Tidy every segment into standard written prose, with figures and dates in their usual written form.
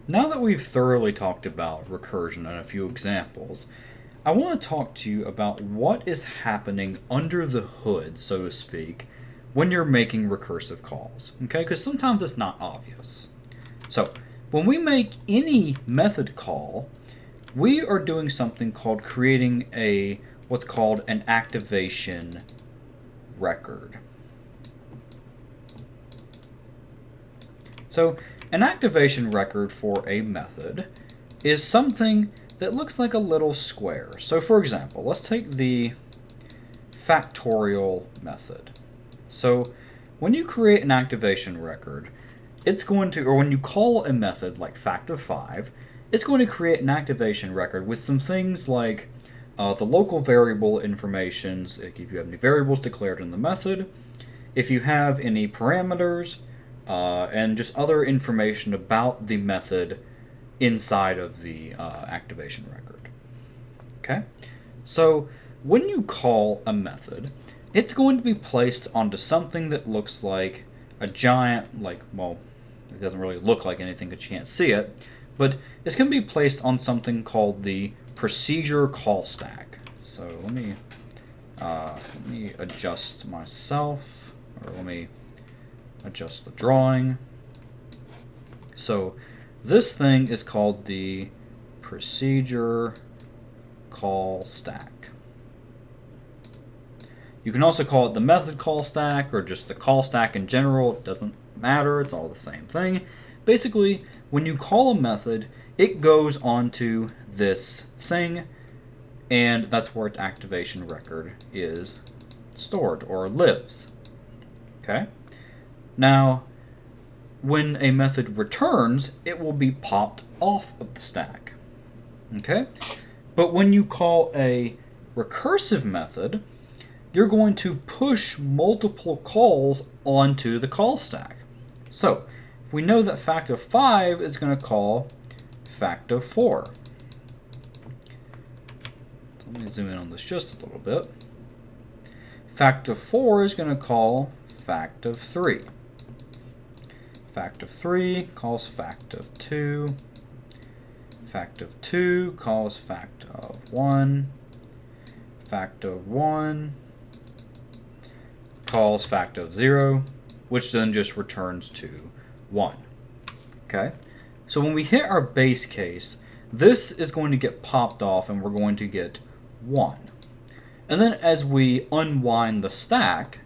Now that we've thoroughly talked about recursion and a few examples, I want to talk to you about what is happening under the hood, so to speak, when you're making recursive calls. Okay, because sometimes it's not obvious. So, when we make any method call, we are doing something called creating what's called an activation record. So, an activation record for a method is something that looks like a little square. So for example, let's take the factorial method. So when you create an activation record, it's going to, or when you call a method like fact of 5, it's going to create an activation record with some things like the local variable informations, if you have any variables declared in the method, if you have any parameters, and just other information about the method inside of the activation record. Okay? So when you call a method, it's going to be placed onto something that looks like a giant, it doesn't really look like anything because you can't see it, but it's going to be placed on something called the procedure call stack. So let me adjust myself, or let me adjust the drawing. So this thing is called the procedure call stack. You can also call it the method call stack or just the call stack in general. It doesn't matter. It's all the same thing. Basically, when you call a method, it goes onto this thing, and that's where its activation record is stored or lives. Okay? Now, when a method returns, it will be popped off of the stack. Okay? But when you call a recursive method, you're going to push multiple calls onto the call stack. So, we know that fact of 5 is going to call fact of 4. So let me zoom in on this just a little bit. Fact of 4 is going to call fact of 3. Fact of 3 calls fact of 2. Fact of 2 calls fact of 1. Fact of 1 calls fact of 0, which then just returns to 1. Okay? So when we hit our base case, this is going to get popped off and we're going to get 1. And then as we unwind the stack,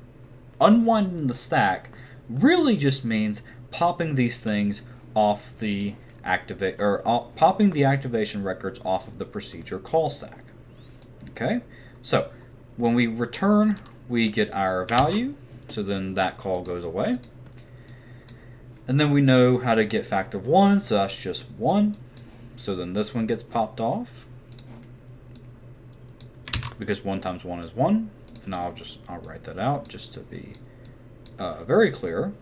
unwinding the stack really just means popping these things off the popping the activation records off of the procedure call stack. Okay? So when we return, we get our value, so then that call goes away. And then we know how to get fact of 1, so that's just 1. So then this one gets popped off, because 1 times 1 is 1. And I'll write that out just to be very clear.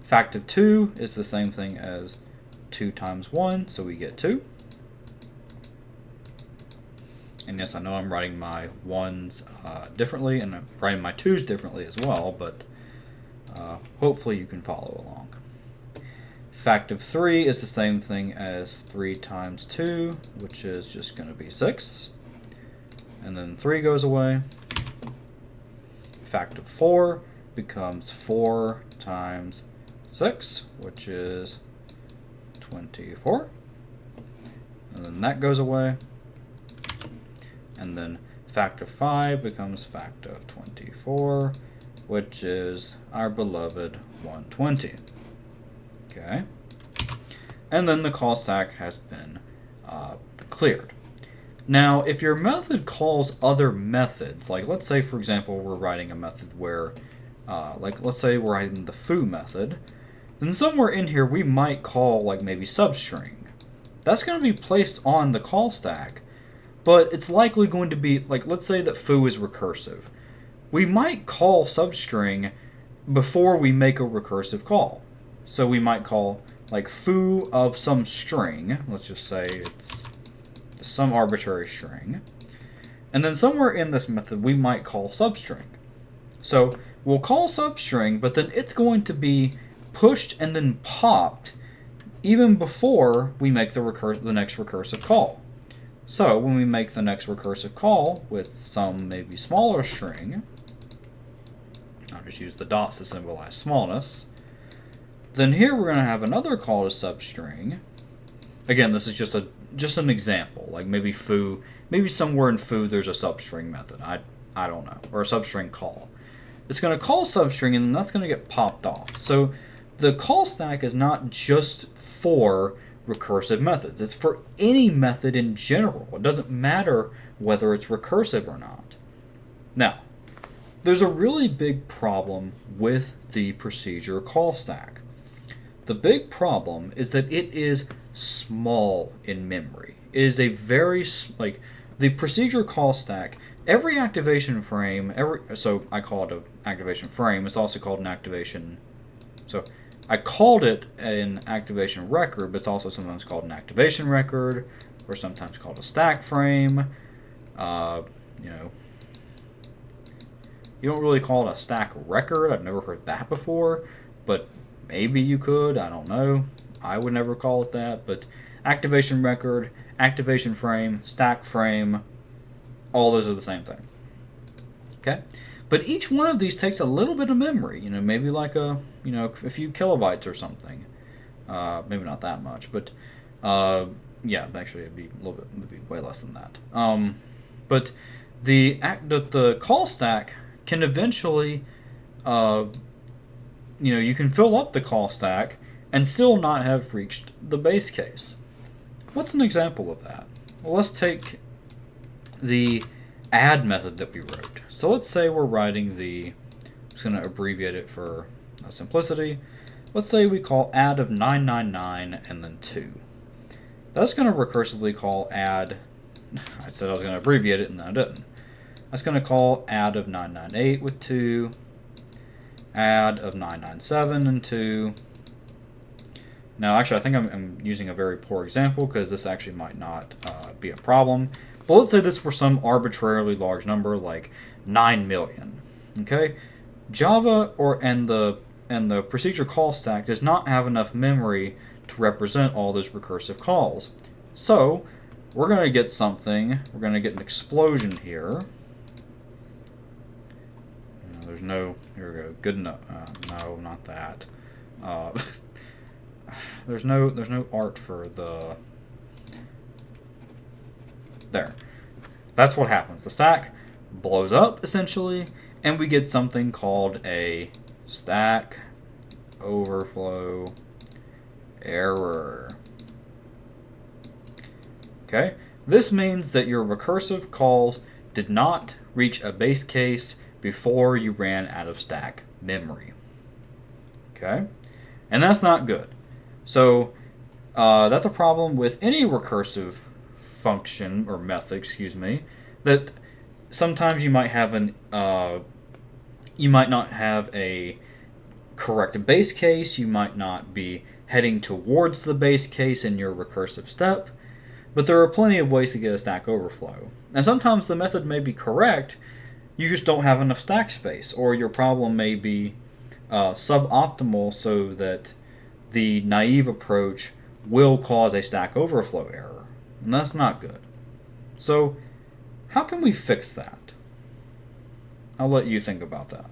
Fact of 2 is the same thing as 2 times 1, so we get 2. And yes, I know I'm writing my 1s differently, and I'm writing my 2s differently as well, but hopefully you can follow along. Fact of 3 is the same thing as 3 times 2, which is just going to be 6. And then 3 goes away. Fact of 4 becomes 4 times 6, which is 24. And then that goes away. And then fact of 5 becomes fact of 24, which is our beloved 120. Okay. And then the call stack has been cleared. Now, if your method calls other methods, like let's say, for example, we're writing a method where, let's say we're writing the foo method, then somewhere in here we might call like maybe substring. That's going to be placed on the call stack, but it's likely going to be, like, let's say that foo is recursive. We might call substring before we make a recursive call. So we might call like foo of some string, let's just say it's some arbitrary string, and then somewhere in this method we might call substring. So we'll call substring, but then it's going to be pushed and then popped even before we make the next recursive call. So when we make the next recursive call with some maybe smaller string, I'll just use the dots to symbolize smallness, then here we're going to have another call to substring. Again, this is just an example, like maybe foo, maybe somewhere in foo there's a substring method. I don't know, or a substring call. It's going to call substring, and then that's going to get popped off. So the call stack is not just for recursive methods. It's for any method in general. It doesn't matter whether it's recursive or not. Now, there's a really big problem with the procedure call stack. The big problem is that it is small in memory. It is a very, like, the procedure call stack, every activation frame, so I call it an activation frame. It's also called an activation, so I called it an activation record, but it's also sometimes called an activation record, or sometimes called a stack frame. You know, you don't really call it a stack record. I've never heard that before, but maybe you could. I don't know. I would never call it that, but activation record, activation frame, stack frame, all those are the same thing. Okay? But each one of these takes a little bit of memory, you know, maybe like a few kilobytes or something. Maybe not that much, but yeah, actually it'd be way less than that. But the call stack can eventually, you can fill up the call stack and still not have reached the base case. What's an example of that? Well, let's take the add method that we wrote. So let's say we're writing I'm just going to abbreviate it for simplicity. Let's say we call add of 999 and then 2. That's going to recursively call add. I said I was going to abbreviate it and then I didn't. That's going to call add of 998 with 2, add of 997 and 2. Now, actually, I think I'm using a very poor example because this actually might not be a problem. But let's say this were some arbitrarily large number like 9 million. Okay, Java and the procedure call stack does not have enough memory to represent all those recursive calls. So we're going to get something. We're going to get an explosion here. There's no. Here we go. Good enough. No, not that. There's no art for the. There. That's what happens. The stack blows up, essentially, and we get something called a stack overflow error. Okay? This means that your recursive calls did not reach a base case before you ran out of stack memory. Okay? And that's not good. So, that's a problem with any recursive function or method, excuse me, that sometimes you might have you might not have a correct base case, you might not be heading towards the base case in your recursive step, but there are plenty of ways to get a stack overflow. And sometimes the method may be correct, you just don't have enough stack space, or your problem may be suboptimal so that the naive approach will cause a stack overflow error. And that's not good. So, how can we fix that? I'll let you think about that.